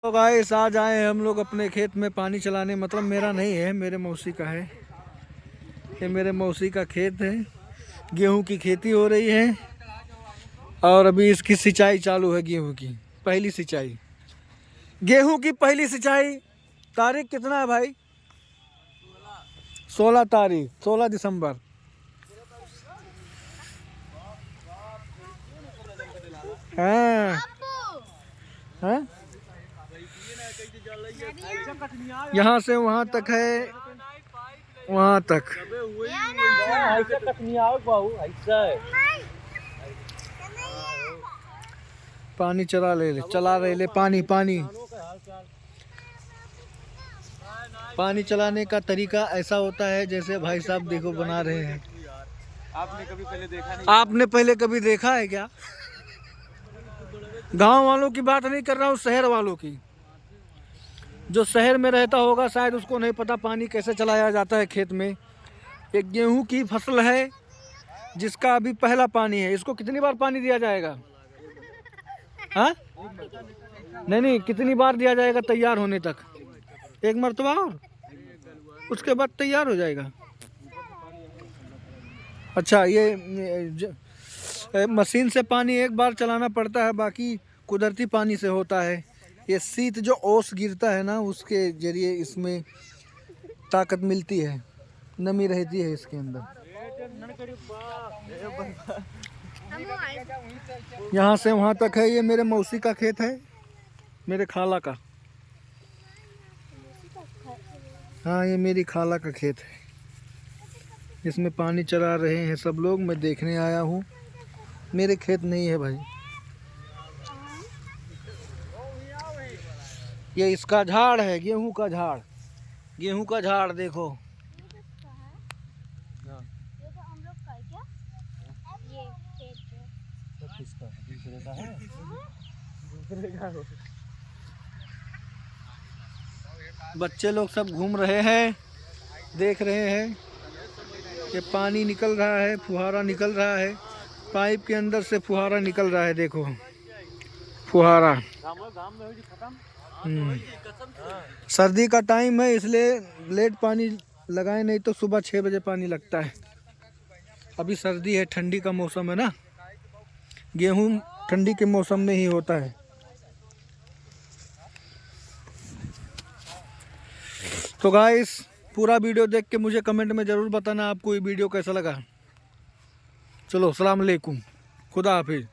तो गाइस आज आए हैं हम लोग अपने खेत में पानी चलाने, मतलब मेरा नहीं है, मेरे मौसी का है। ये मेरे मौसी का खेत है, गेहूं की खेती हो रही है और अभी इसकी सिंचाई चालू है। गेहूं की पहली सिंचाई, गेहूं की पहली सिंचाई। तारीख कितना है भाई? 16 तारीख, 16 दिसंबर। हाँ हाँ, यहाँ से वहाँ तक है, वहाँ तक। पानी चला रहे ले पानी चलाने का तरीका ऐसा होता है जैसे भाई साहब देखो बना रहे हैं। आपने पहले कभी देखा है क्या? गांव वालों की बात नहीं कर रहा हूँ, शहर वालों की। जो शहर में रहता होगा शायद उसको नहीं पता पानी कैसे चलाया जाता है खेत में। एक गेहूं की फसल है जिसका अभी पहला पानी है। इसको कितनी बार पानी दिया जाएगा? हाँ नहीं, कितनी बार दिया जाएगा तैयार होने तक? एक मरतबा और उसके बाद तैयार हो जाएगा। अच्छा, ये मशीन से पानी एक बार चलाना पड़ता है, बाकी कुदरती पानी से होता है। ये शीत जो ओस गिरता है ना, उसके जरिए इसमें ताकत मिलती है, नमी रहती है इसके अंदर। यहाँ से वहाँ तक है। ये मेरे मौसी का खेत है, मेरे खाला का। हाँ, ये मेरी खाला का खेत है, इसमें पानी चला रहे हैं सब लोग। मैं देखने आया हूँ, मेरे खेत नहीं है भाई। ये इसका झाड़ है, गेहूं का झाड़। गेहूं का झाड़ देखो। बच्चे लोग सब घूम रहे हैं, देख रहे हैं। ये पानी निकल रहा है, फुहारा निकल रहा है, पाइप के अंदर से फुहारा निकल रहा है। देखो फुहारा। सर्दी का टाइम है इसलिए लेट पानी लगाए, नहीं तो सुबह 6 बजे पानी लगता है। अभी सर्दी है, ठंडी का मौसम है ना, गेहूं ठंडी के मौसम में ही होता है। तो गाइस, पूरा वीडियो देख के मुझे कमेंट में ज़रूर बताना आपको ये वीडियो कैसा लगा। चलो, अस्सलाम वालेकुम, खुदा हाफिज।